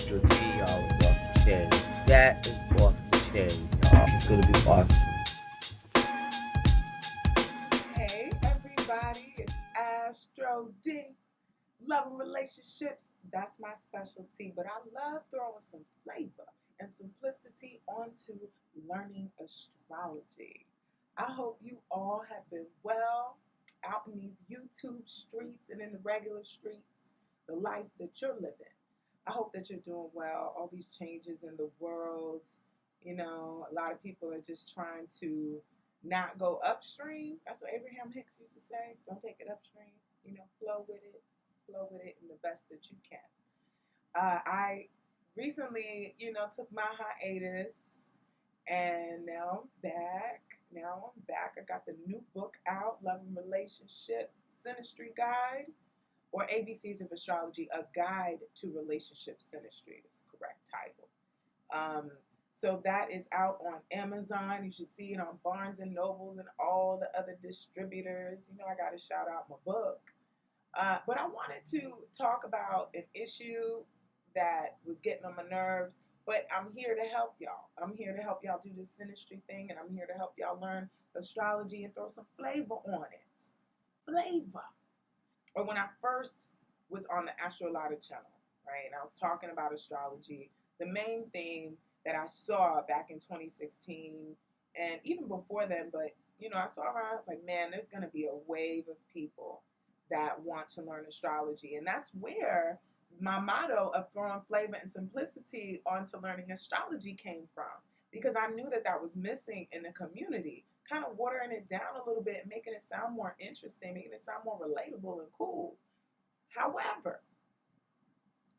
Astro D, y'all, is off the chain. That is off the chain, y'all. This is gonna be awesome. Hey everybody, it's Astro D. Love and relationships, that's my specialty, but I love throwing some flavor and simplicity onto learning astrology. I hope you all have been well out in these YouTube streets and in the regular streets, the life that you're living. I hope that you're doing well. All these changes in the world, a lot of people are just trying to not go upstream. That's what Abraham Hicks used to say. Don't take it upstream. Flow with it in the best that you can. I recently, took my hiatus, and now I'm back. I got the new book out, Love and Relationship Synastry Guide, or ABCs of Astrology, A Guide to Relationship Synastry is the correct title. So that is out on Amazon. You should see it on Barnes and Nobles and all the other distributors. I got to shout out my book. But I wanted to talk about an issue that was getting on my nerves, but I'm here to help y'all. I'm here to help y'all do this synastry thing, and I'm here to help y'all learn astrology and throw some flavor on it. Flavor. Or when I first was on the AstroDee5 channel, right, and I was talking about astrology, the main thing that I saw back in 2016, and even before then, but, I saw around, I was like, man, there's going to be a wave of people that want to learn astrology. And that's where my motto of throwing flavor and simplicity onto learning astrology came from, because I knew that that was missing in the community, kind of watering it down a little bit, making it sound more interesting, making it sound more relatable and cool. However,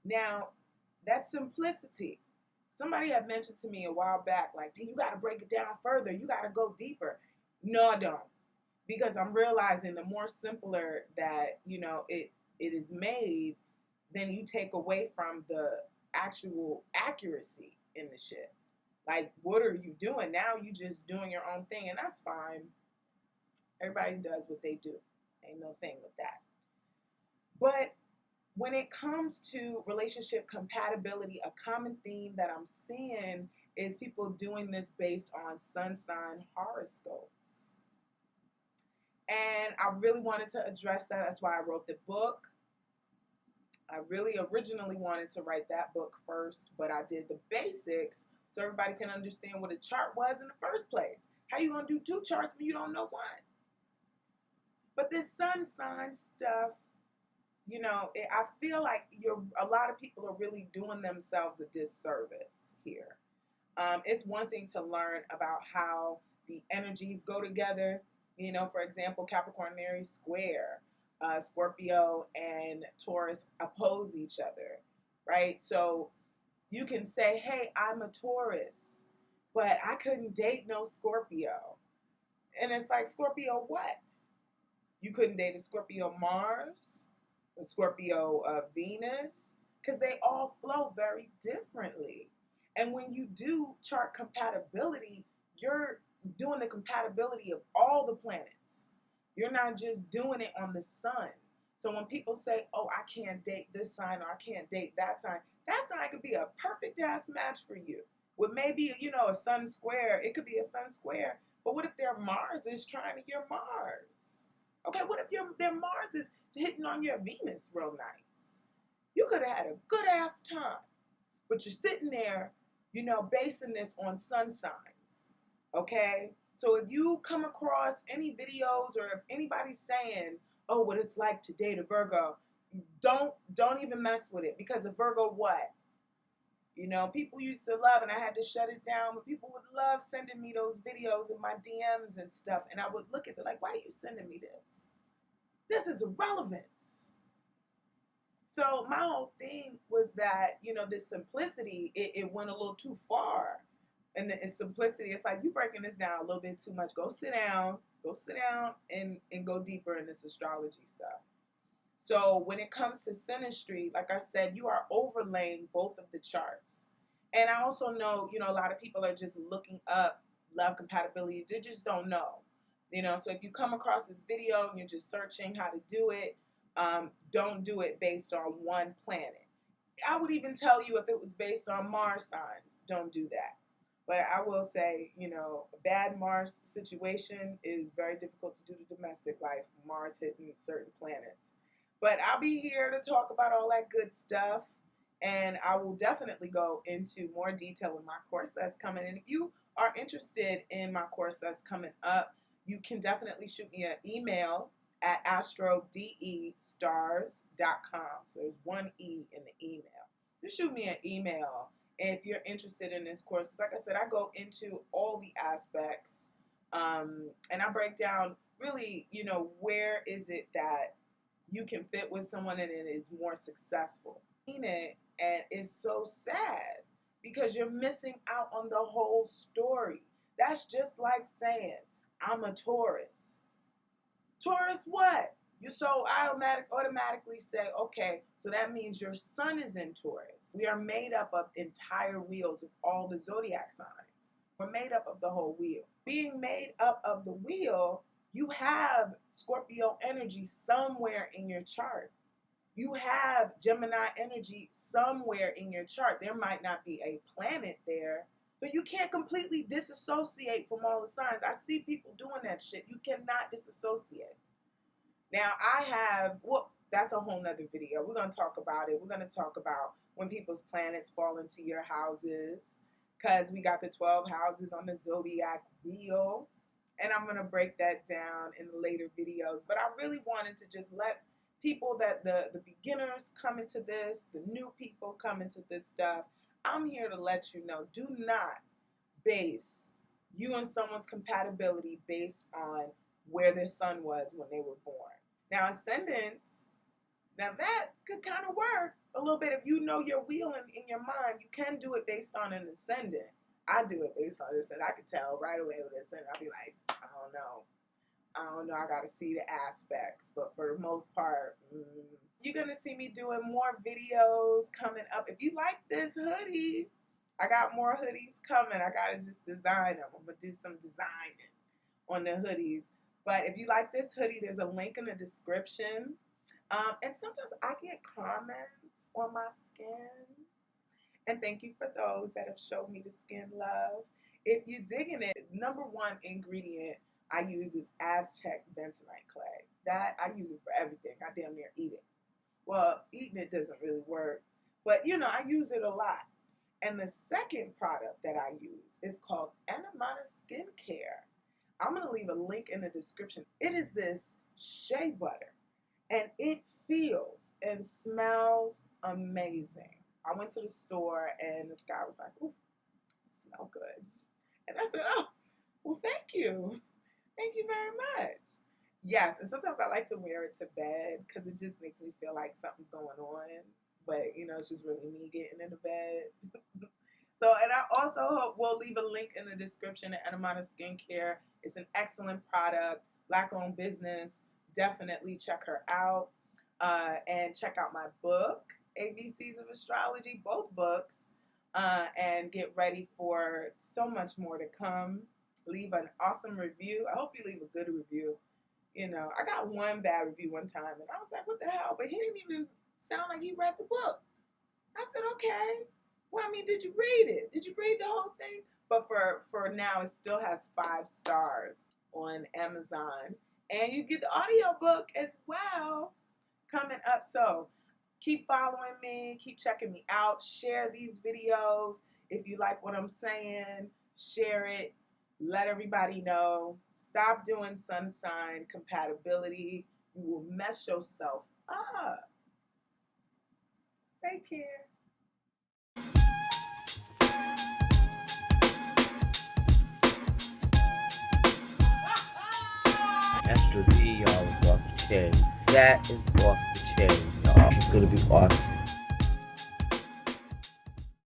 now that simplicity, somebody had mentioned to me a while back, like, you got to break it down further. You got to go deeper. No, I don't. Because I'm realizing the more simpler that, it is made, then you take away from the actual accuracy in the shit. Like, what are you doing? Now you just doing your own thing, and that's fine. Everybody does what they do. Ain't no thing with that. But when it comes to relationship compatibility, a common theme that I'm seeing is people doing this based on sun sign horoscopes. And I really wanted to address that. That's why I wrote the book. I really originally wanted to write that book first, but I did the basics so everybody can understand what a chart was in the first place. How you going to do two charts when you don't know one? But this sun sign stuff, I feel like a lot of people are really doing themselves a disservice here. It's one thing to learn about how the energies go together. For example, Capricorn and Aries square, Scorpio and Taurus oppose each other, right? So you can say, hey, I'm a Taurus, but I couldn't date no Scorpio. And it's like, Scorpio what? You couldn't date a Scorpio Mars, a Scorpio Venus, because they all flow very differently. And when you do chart compatibility, you're doing the compatibility of all the planets. You're not just doing it on the sun. So when people say, oh, I can't date this sign or I can't date that sign could be a perfect ass match for you. With maybe, a sun square. It could be a sun square. But what if their Mars is trying to your Mars? Okay, what if their Mars is hitting on your Venus real nice? You could have had a good ass time. But you're sitting there, basing this on sun signs. Okay? So if you come across any videos or if anybody's saying, oh, what it's like to date a Virgo, don't even mess with it, because a Virgo what? People used to love, and I had to shut it down, but people would love sending me those videos in my DMs and stuff, and I would look at it like, why are you sending me this? This is irrelevance. So my whole thing was that, this simplicity, it went a little too far. And the simplicity, it's like, you breaking this down a little bit too much. Go sit down and go deeper in this astrology stuff. So when it comes to synastry, like I said, you are overlaying both of the charts. And I also know, a lot of people are just looking up love compatibility. They just don't know. So if you come across this video and you're just searching how to do it, don't do it based on one planet. I would even tell you if it was based on Mars signs, don't do that. But I will say, you know, a bad Mars situation is very difficult to do to domestic life, Mars hitting certain planets. But I'll be here to talk about all that good stuff. And I will definitely go into more detail in my course that's coming. And if you are interested in my course that's coming up, you can definitely shoot me an email at AstroDE5.com. So there's one E in the email. Just shoot me an email if you're interested in this course. Because like I said, I go into all the aspects and I break down really, you know, where is it that you can fit with someone and it is more successful. And it's so sad because you're missing out on the whole story. That's just like saying, I'm a Taurus. Taurus what? So I automatically say, okay, so that means your sun is in Taurus. We are made up of entire wheels of all the zodiac signs. We're made up of the whole wheel. Being made up of the wheel, you have Scorpio energy somewhere in your chart. You have Gemini energy somewhere in your chart. There might not be a planet there. So you can't completely disassociate from all the signs. I see people doing that shit. You cannot disassociate. Now I have, well, that's a whole nother video. We're going to talk about it. We're going to talk about when people's planets fall into your houses, because we got the 12 houses on the zodiac wheel. And I'm going to break that down in later videos. But I really wanted to just let people that the beginners come into this, the new people come into this stuff. I'm here to let you know, do not base you and someone's compatibility based on where their sun was when they were born. Now, ascendants, now that could kind of work a little bit. If you know your wheel in your mind, you can do it based on an ascendant. I do it based on this, and I could tell right away with this, and I'll be like, I don't know, I gotta see the aspects, but for the most part, you're gonna see me doing more videos coming up. If you like this hoodie, I got more hoodies coming. I gotta just design them. I'm gonna do some designing on the hoodies. But if you like this hoodie, there's a link in the description. And sometimes I get comments on my skin. And thank you for those that have showed me the skin love. If you're digging it, number one ingredient I use is Aztec bentonite clay. That, I use it for everything. I damn near eat it. Well, eating it doesn't really work. But, you know, I use it a lot. And the second product that I use is called Anamata Skincare. I'm going to leave a link in the description. It is this shea butter. And it feels and smells amazing. I went to the store and this guy was like, ooh, you smell good. And I said, oh, well, thank you. Thank you very much. Yes, and sometimes I like to wear it to bed because it just makes me feel like something's going on. But, you know, it's just really me getting into bed. So, and I also will leave a link in the description to Anamata Skincare. It's an excellent product, Black-owned business. Definitely check her out. And check out my book, ABCs of Astrology, both books. And get ready for so much more to come. Leave an awesome review. I hope you leave a good review. You know, I got one bad review one time, and I was like, what the hell? But he didn't even sound like he read the book. I said, okay. Well, I mean, did you read it? Did you read the whole thing? But for now, it still has 5 stars on Amazon. And you get the audiobook as well coming up. So keep following me. Keep checking me out. Share these videos. If you like what I'm saying, share it. Let everybody know. Stop doing sun sign compatibility. You will mess yourself up. Take care. Astro D, y'all, is off the chain. That is off the chain, y'all. It's gonna be awesome.